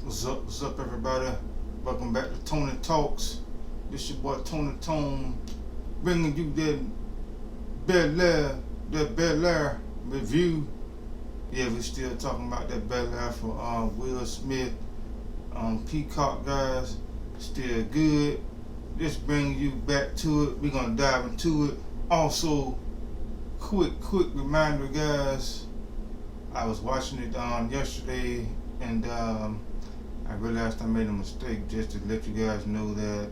What's up, everybody? Welcome back to Tony Talks. This your boy Tony Tone, bringing you that Bel-Air review. Yeah, we're still talking about that Bel-Air for Will Smith. Peacock, guys, still good. Just bringing you back to it. We're gonna dive into it. Also, quick reminder, guys. I was watching it yesterday, and I realized I made a mistake. Just to let you guys know that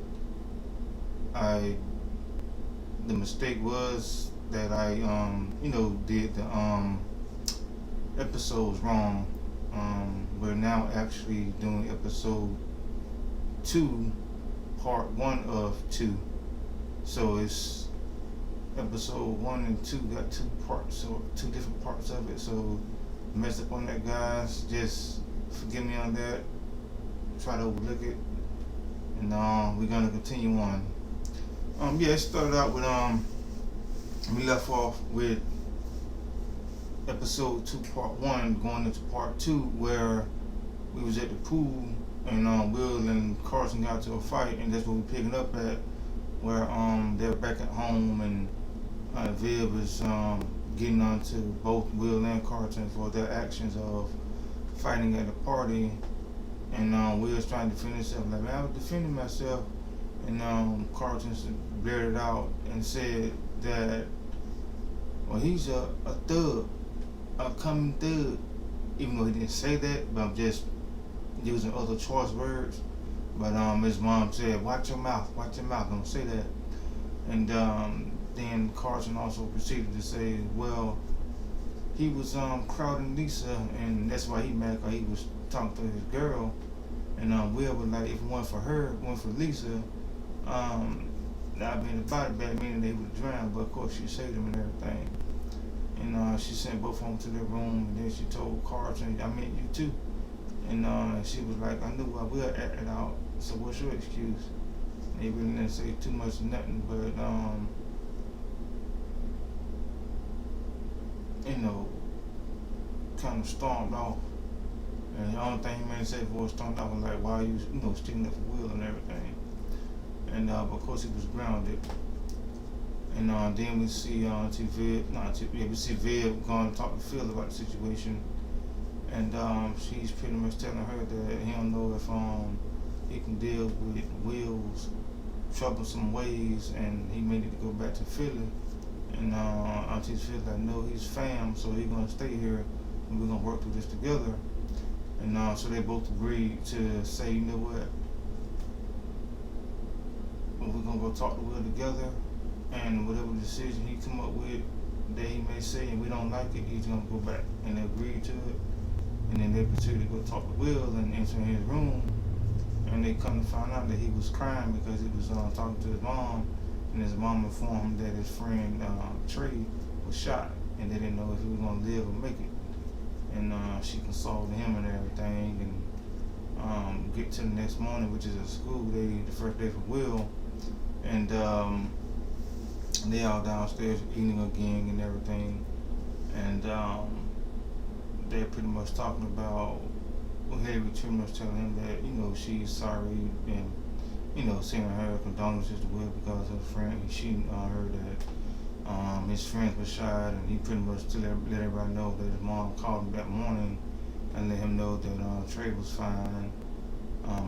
the mistake was that I did the episodes wrong. We're now actually doing episode 2, part 1 of 2. So it's episode 1 and 2 got 2 parts, so 2 different parts of it. So messed up on that, guys. Just forgive me on that. Try to overlook it, and we're gonna continue on. It started out with we left off with episode 2, part 1, going into part 2, where we was at the pool, and Will and Carson got to a fight, and that's what we're picking up at, where they're back at home, and Viv was getting on to both Will and Carson for their actions of fighting at a party. And Will's trying to defend himself, like, man, I was defending myself. And Carlton blurted out and said that, well, he's a thug, a coming thug. Even though he didn't say that, but I'm just using other choice words. But his mom said, watch your mouth, don't say that. And then Carlton also proceeded to say, well, he was crowding Lisa, and that's why he mad, because he was talking to his girl. And Will was like, if it weren't for her, it weren't for Lisa, I'd been about it bad, meaning they would drown. But of course she saved them and everything. And she sent both of them to their room, and then she told Carlton, I meant you too. And she was like, I knew I will act it out, so what's your excuse? And they really didn't say too much of nothing, but kind of stormed off. And the only thing he made to say before he stormed off was like, why are you sticking up for Will and everything. And of course he was grounded. And then we see we see Viv going to talk to Phil about the situation. And she's pretty much telling her that he don't know if he can deal with Will's troublesome ways, and he may need to go back to Philly. And Auntie Phil's like, no, he's fam, so he's gonna stay here, and we're gonna work through this together. And so they both agreed to say, you know what, we're gonna go talk to Will together, and whatever decision he come up with that he may say and we don't like it, he's gonna go back. And they agreed to it. And then they proceeded to go talk to Will and enter his room, and they come to find out that he was crying because he was talking to his mom, and his mom informed him that his friend Trey was shot, and they didn't know if he was gonna live or make it. And she consoled him and everything, and get to the next morning, which is a school day, the first day for Will, and they all downstairs eating again and everything, and they're pretty much talking about, Haley pretty much telling him that she's sorry, and sending her condolences to Will because her friend, she heard that his friends were shot, and he pretty much let everybody know that his mom called him that morning and let him know that Trey was fine.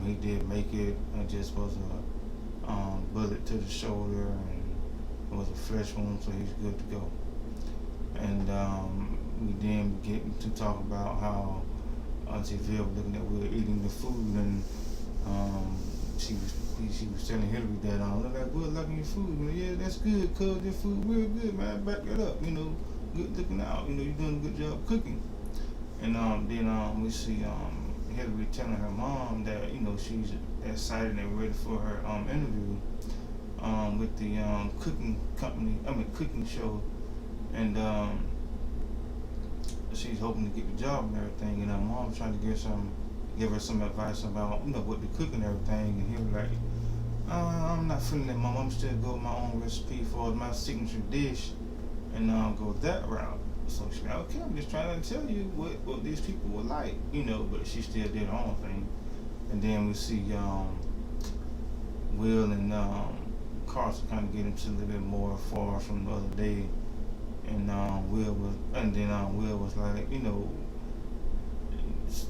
He did make it. It just was a bullet to the shoulder, and it was a flesh wound, so he's good to go. And we then get to talk about how Auntie Viv was looking at Will eating the food, and she was telling Hillary that look like Will liking your food. Yeah, that's good, cuz your food real good, man. Back it up, good looking out. You're doing a good job cooking. And then we see Hillary telling her mom that she's excited and ready for her interview with the cooking show, and she's hoping to get the job and everything. And her mom's trying to give her some advice about what to cook and everything. And he was like, I'm not feeling that, Mom. I'm still go with my own recipe for my signature dish, and go that route. So she's like, okay, I'm just trying to tell you what these people would like, but she still did her own thing. And then we see Will and Carson kind of get into a little bit more far from the other day, and Will was like,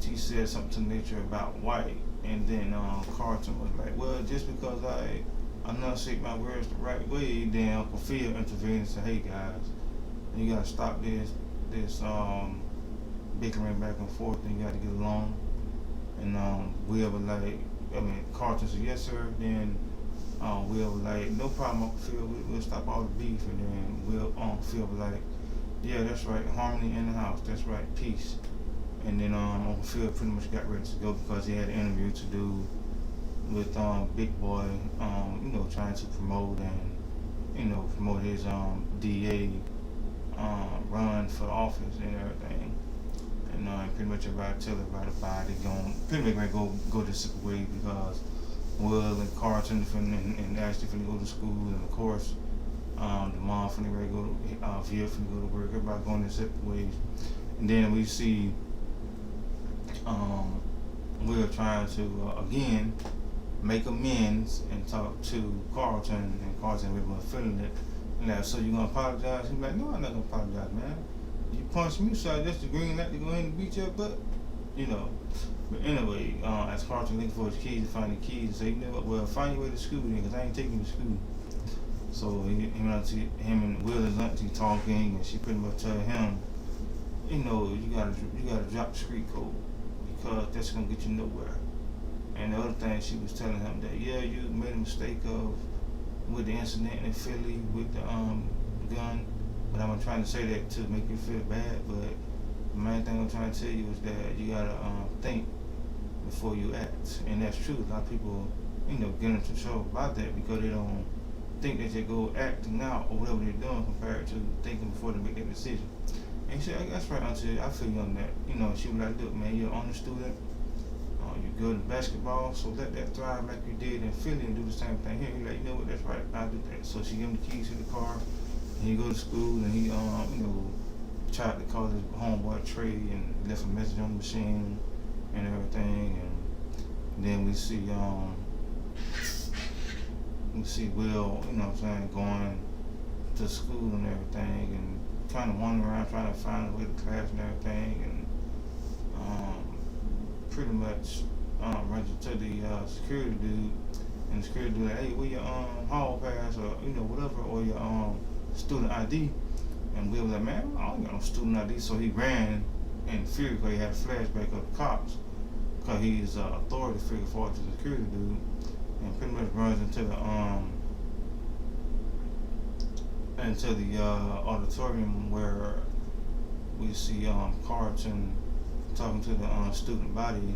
he said something to nature about white, and then Carson was like, well, just because I enunciate my words the right way, then Uncle Phil intervened and said, hey guys, you gotta stop this bickering back and forth, and you gotta get along. And Will was like, Carson said, yes sir. Then Will was like, no problem, Uncle Phil, we'll stop all the beef. And then Phil was like, yeah, that's right, harmony in the house, that's right, peace. And then Uncle Phil pretty much got ready to go because he had an interview to do with Big Boy, trying to promote promote his DA run for office and everything. And pretty much everybody tell everybody about it. Pretty much go their separate ways because Will and Carlton and Ashley finna go to school, and of course the mom finna ready to go to Via finna go to work. Everybody going their separate ways. And then we see Will trying to again make amends and talk to Carlton, and Carlton really was feeling it. And like, so you gonna apologize? He's like, no, I'm not gonna apologize, man. You punched me, so that's the green light to go ahead and beat your butt, But anyway, as Carlton looking for his keys to find the keys, and say, you know what? Well, find your way to school then, because I ain't taking you to school. So him and Will and auntie talking, and she pretty much tell him, you gotta drop the street code because that's gonna get you nowhere. And the other thing she was telling him that, yeah, you made a mistake with the incident in Philly with the gun, but I'm trying to say that to make you feel bad. But the main thing I'm trying to tell you is that you gotta think before you act, and that's true. A lot of people, get into trouble about that because they don't think that they go acting out or whatever they're doing compared to thinking before they make that decision. And she said, that's right, Auntie, I feel you on that. She was like, look, man, you're an honor student. You're good at basketball, so let that thrive like you did in Philly and do the same thing here. He's like, you know what, that's right, I'll do that. So she gave him the keys to the car, and he go to school, and he, tried to call his homeboy Trey and left a message on the machine and everything. And then we see Will, going to school and everything, and kind of wandering around trying to find a way to class and everything, and pretty much runs into the security dude, and the security dude like, hey, where your hall pass or whatever, or your student ID. And Will was like, man, I don't got no student ID. So he ran in fear because he had a flashback of the cops, because he's an authority figure for the security dude, and pretty much runs into the auditorium where we see Carlton talking to the student body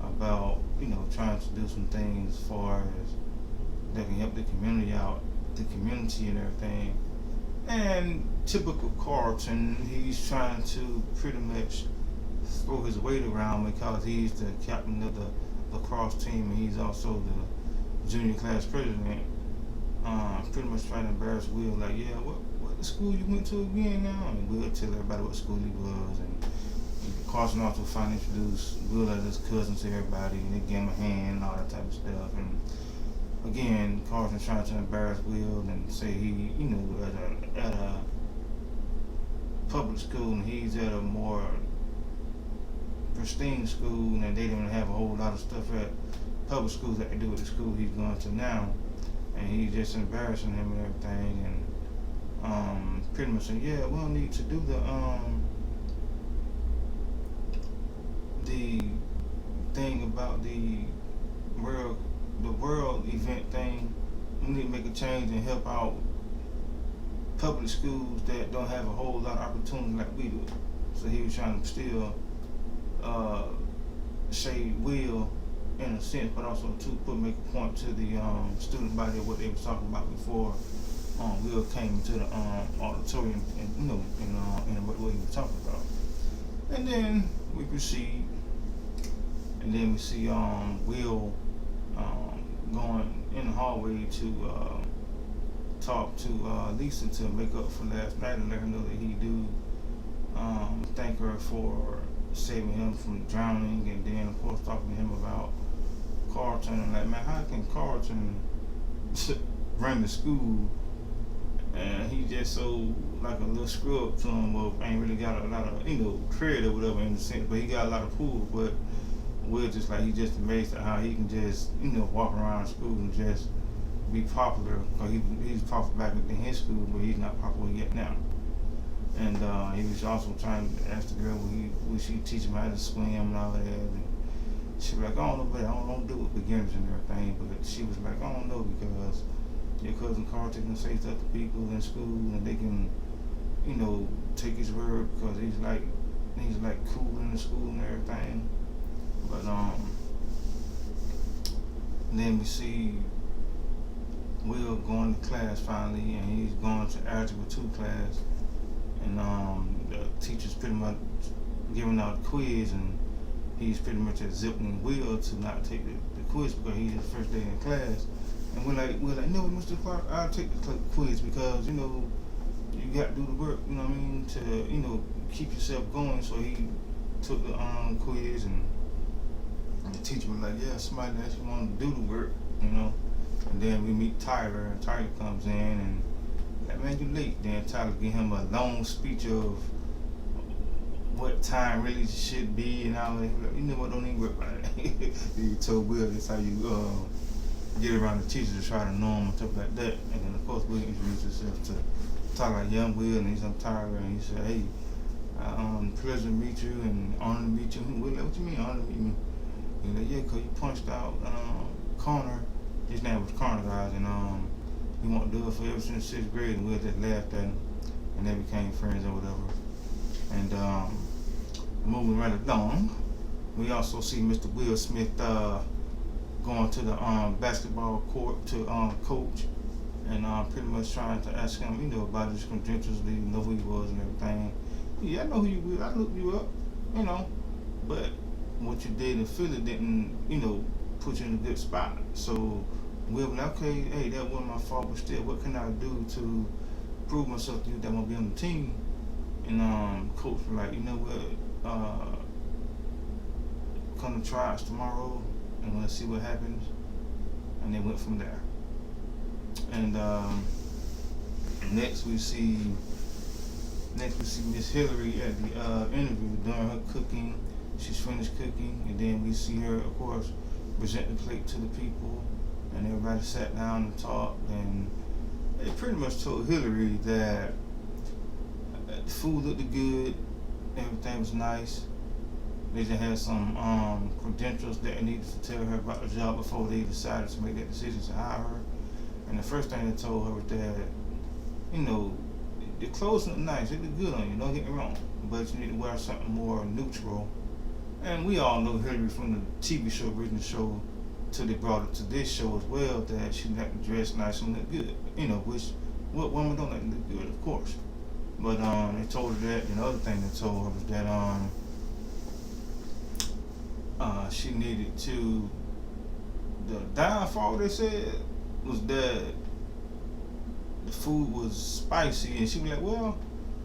about trying to do some things as far as that can help the community out, the community and everything. And typical Carlton, he's trying to pretty much throw his weight around because he's the captain of the lacrosse team, and he's also the junior class president. Pretty much trying to embarrass Will, like, yeah, what the school you went to again now? And Will tell everybody what school he was, and Carson also finally introduced Will as his cousin to everybody, and they gave him a hand and all that type of stuff. And again, Carson's trying to embarrass Will and say he, at a public school, and he's at a more pristine school, and they didn't have a whole lot of stuff at public schools that they do at the school he's going to now. And he's just embarrassing him and everything, and pretty much saying, yeah, we don't need to do the thing about the world event thing. We need to make a change and help out public schools that don't have a whole lot of opportunity like we do. So he was trying to still shade Will in a sense, but also to make a point to the student body of what they was talking about before Will came into the auditorium, and and what he was talking about. And then we proceed, and then we see Will going in the hallway to talk to Lisa to make up for last night and let her know that he do thank her for saving him from drowning, and then of course talking to him about Carlton. Like, man, how can Carlton run the school and he just so like a little scrub to him, or ain't really got a lot of credit or whatever in the sense, but he got a lot of pull. But Will just like he just amazed at how he can just walk around school and just be popular. Cause he's popular back in his school, but he's not popular yet now. And he was also trying to ask the girl would she teach him how to swim and all that. And she was like, I don't know, but I don't do with beginners and everything. But she was like, I don't know, because your cousin Carlton can say stuff to people in school and they can, take his word because he's like cool in the school and everything. But then we see Will going to class finally, and he's going to Algebra 2 class, and the teacher's pretty much giving out a quiz, and he's pretty much zipping Will to not take the quiz because he's his first day in class. And we're like, no, Mr. Clark, I'll take the quiz because, you got to do the work, to, keep yourself going. So he took the quiz, and the teacher was like, yeah, somebody actually wanted to do the work, And then we meet Tyler, and Tyler comes in, and like, man, you late. Then Tyler give him a long speech of what time really should be and all that. Like, what, don't even work like that. He told Will that's how you get around the teachers to try to know him and stuff like that. And then of course Will introduced himself to Tyler, like young Will, and he's on Tyler, and he said, hey, pleasure to meet you and honor to meet you. Will, like, what you mean honor to meet me? He's like, yeah, cause you punched out Connor. His name was Connor, guys, and he wanted to do it for ever since 6th grade, and Will just laughed at him, and they became friends or whatever. And moving right along, we also see Mr. Will Smith going to the basketball court to coach, and pretty much trying to ask him, about his credentials, do you know who he was and everything. Yeah, I know who you were. I looked you up, but what you did in Philly didn't, put you in a good spot. So Will be like, okay, hey, that wasn't my fault, but still, what can I do to prove myself to you that I'm gonna be on the team? And coach was like, you know what, come to tryouts tomorrow, and let's see what happens. And they went from there. And next we see Miss Hillary at the interview doing her cooking. She's finished cooking, and then we see her, of course, present the plate to the people, and everybody sat down and talked, and they pretty much told Hillary that the food looked good, everything was nice. They just had some credentials that they needed to tell her about the job before they decided to make that decision to hire her. And the first thing they told her was that, the clothes look nice, they look good on you, don't get me wrong, but you need to wear something more neutral. And we all know Hillary from the TV show, original show, till they brought it to this show as well, that she like to dress nice and look good. Which what woman don't like to look good, of course. But they told her that, and the other thing they told her was that she needed to, the downfall they said was that the food was spicy, and she was like, well,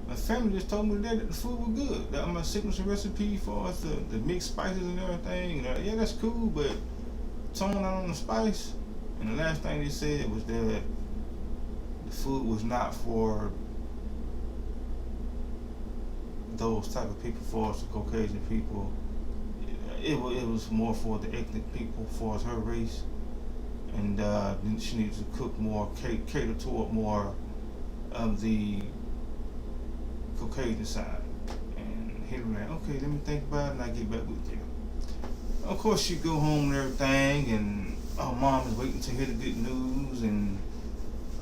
my family just told me that the food was good. That my signature recipe for us, the mixed spices and everything. And yeah, that's cool, but tone out on the spice. And the last thing they said was that the food was not for those type of people, for us, the Caucasian people. It was more for the ethnic people, for her race. And she needed to cook more, cater toward more of the Caucasian side. And he was like, okay, let me think about it and I'll get back with you. Of course, she go home and everything, and her mom is waiting to hear the good news, and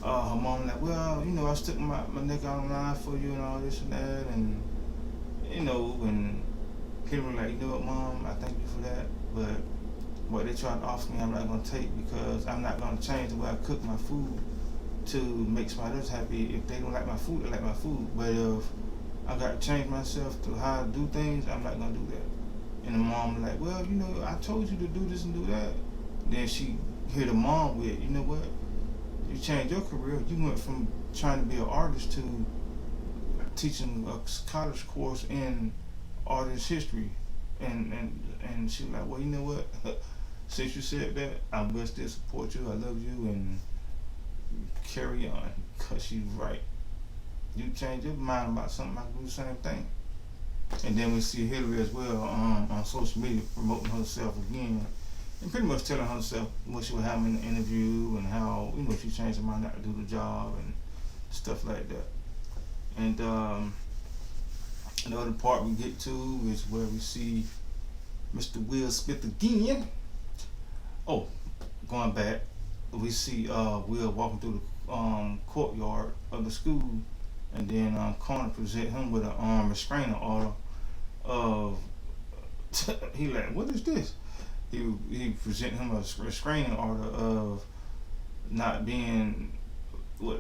her mom like, well, I stuck my neck out on the line for you and all this and that, and and he was like, you know what, Mom, I thank you for that, but what they tried to offer me, I'm not gonna take, because I'm not gonna change the way I cook my food to make somebody else happy. If they don't like my food, they like my food. But if I got to change myself to how I do things, I'm not gonna do that. And the mom was like, well, I told you to do this and do that. Then she hit the mom with, you know what? You changed your career. You went from trying to be an artist to teaching a college course in artist history. And she was like, well, you know what? since you said that, I will still support you. I love you, and carry on, cause she's right. You change your mind about something, I can do the same thing. And then we see Hillary as well on social media promoting herself again, and pretty much telling herself what she was having in the interview and how she changed her mind not to do the job and stuff like that. And the other part we get to is where we see Mr. Will Smith again. Oh, going back, we see Will walking through the courtyard of the school, and then Connor present him with a restraining order of he like, what is this? He present him a restraining order of not being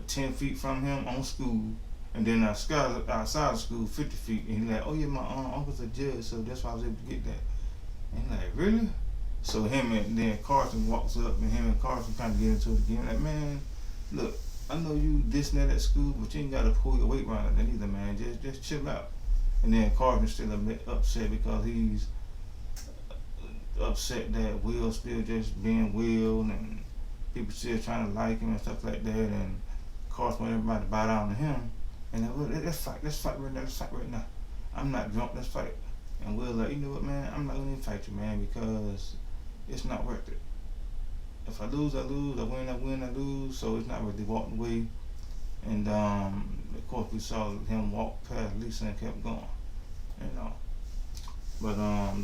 10 feet from him on school, and then outside of school 50 feet, and he like, oh yeah, my uncle's a judge, so that's why I was able to get that. And he like, really? So him and then Carson walks up, and him and Carson kind of get into it again. Like, man, look, I know you this and that at school, but you ain't got to pull your weight around like that either, man. Just chill out. And then Carson's still a bit upset because he's upset that Will's still just being Will, and people still trying to like him and stuff like that. And Carson want everybody to bow down to him. And then, well, let's fight right now. I'm not drunk, let's fight. And Will like, you know what, man, I'm not gonna even fight you, man, because it's not worth it. If I lose, I lose. I win, I lose. So it's not worth it. Walked away, and of course we saw him walk past Lisa and kept going, But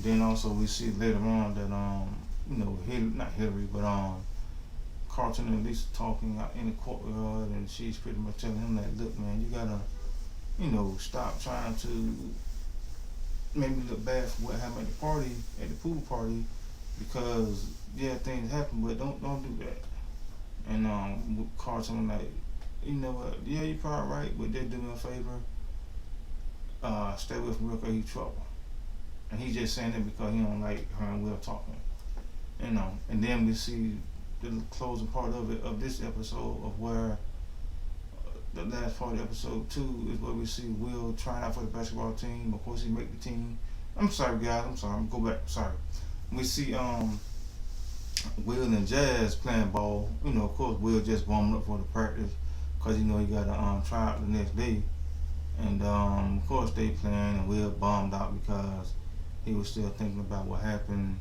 then also we see later on that not Hillary, but Carlton and Lisa talking out in the courtyard, and she's pretty much telling him that, look, man, you gotta stop trying to make me look bad for what happened at the pool party, because yeah, things happen, but don't do that. And Carlton was like, you know what, yeah, you're probably right, but just do me a favor, stay away from Rick or he's trouble. And he's just saying it because he don't like her and Will talking, And then we see the closing part of this episode, of where the last part of episode 2 is where we see Will trying out for the basketball team. Of course, he make the team. I'm sorry, guys. I'm go back. Sorry. We see Will and Jazz playing ball. Of course, Will just warming up for the practice because he got to try out the next day. And of course, they playing, and Will bombed out because he was still thinking about what happened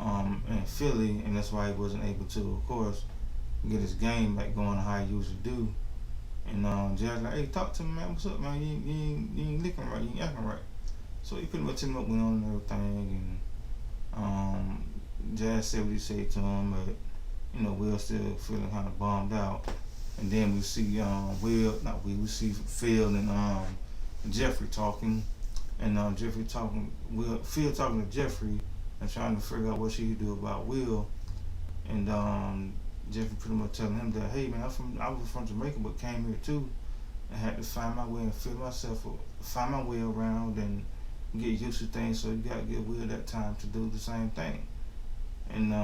in Philly, and that's why he wasn't able to, of course, get his game back going how he usually do. And Jazz like, hey, talk to me, man. What's up, man? You ain't looking right. You ain't acting right. So he pretty much him up, went on and everything, and Jazz said what he said to him, but Will still feeling kind of bombed out. And then we see we see Phil and Jeffrey talking, and Phil talking to Jeffrey and trying to figure out what she could do about Will. And Jeffrey pretty much telling him that, hey man, I was from Jamaica but came here too, and had to find my way and find my way around and get used to things, so you gotta give Will that time to do the same thing. And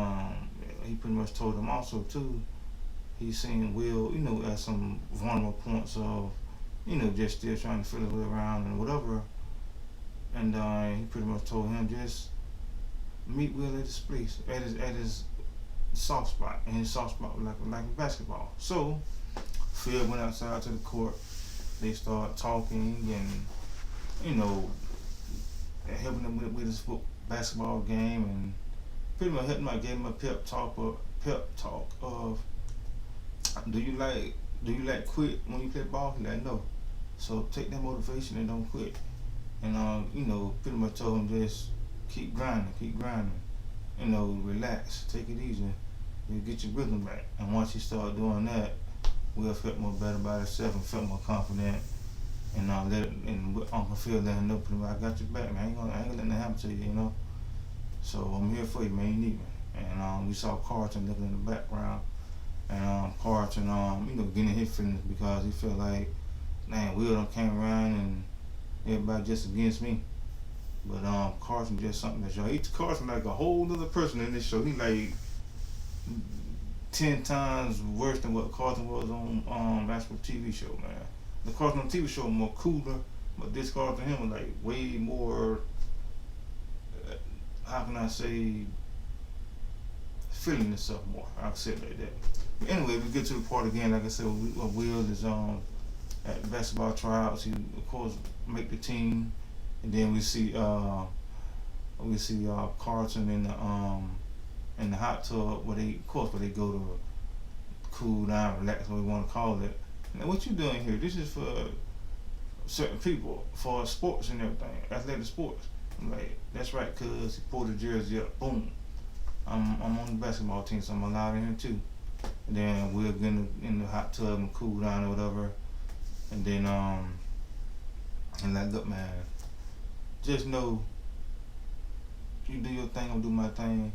he pretty much told him also too, he's seen Will, at some vulnerable points of, just still trying to feel his way around and whatever. And he pretty much told him, just meet Will at his place, at his soft spot, and his soft spot was like basketball. So Phil went outside to the court. They started talking and helping him with his basketball game, and pretty much helped him out, gave him a pep talk of, do you like quit when you play ball? He like, no. So take that motivation and don't quit. And pretty much told him, just keep grinding, relax, take it easy, you get your rhythm back. And once he started doing that, Will felt more better about himself and felt more confident. And Uncle Phil let him know, pretty much, I got your back, man. I ain't gonna let that happen to you, So I'm here for you, man. You need me. And we saw Carlton looking in the background, and Carlton, getting his feelings because he felt like, man, Will done came around and everybody just against me. But Carlton just something that y'all. Carlton like a whole other person in this show. He like 10 times worse than what Carlton was on actual TV show, man. The Carlton on TV show was more cooler, but this Carlton him was like way more. How can I say? feeling itself more. I'll say it like that. But anyway, we get to the part again. Like I said, Will is at the basketball tryouts. He of course make the team, and then we see Carlton in the hot tub where they go to cool down, relax, what we want to call it. Now, what you doing here? This is for certain people, for sports and everything, athletic sports. I'm like, that's right, cuz he pulled the jersey up, boom. I'm on the basketball team, so I'm allowed in here too. And then we'll get in the hot tub and cool down or whatever. And then and like, look, man, just know you do your thing, I'll do my thing,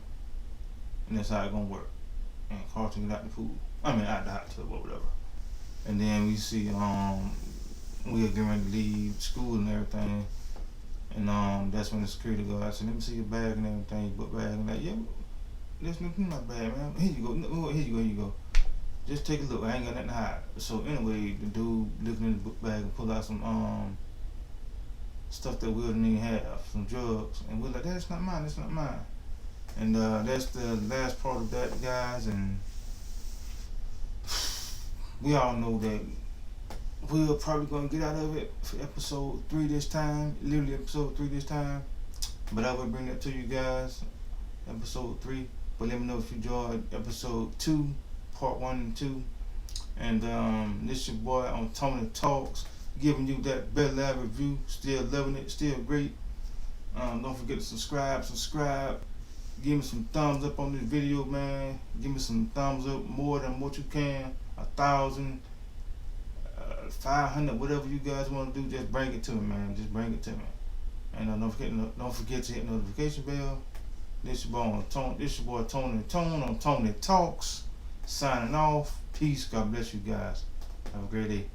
and that's how it's gonna work. And Carlton get out the pool. Out the hot tub or whatever. And then we see we're getting ready to leave school and everything. And that's when the security guard said, let me see your bag and everything, your book bag. And like, yeah, that's not my bag, man. Here you go. Just take a look. I ain't got nothing to hide. So anyway, the dude looking in the book bag and pulled out some stuff that Will didn't even have, some drugs. And we're like, that's not mine. And that's the last part of that, guys. And we all know that we're probably gonna get out of it for episode 3 this time, literally episode 3 this time. But I will bring that to you guys, episode 3. But let me know if you enjoyed episode 2, part 1 and 2. And this your boy on Tony Talks, giving you that Bel-Air review. Still loving it, still great. Don't forget to subscribe. Give me some thumbs up on this video, man. Give me some thumbs up, more than what you can. 1,000, 500, whatever you guys want to do, just bring it to me, man. Just bring it to me. And don't forget to hit the notification bell. This your boy Tony on Tony Talks. Signing off. Peace. God bless you guys. Have a great day.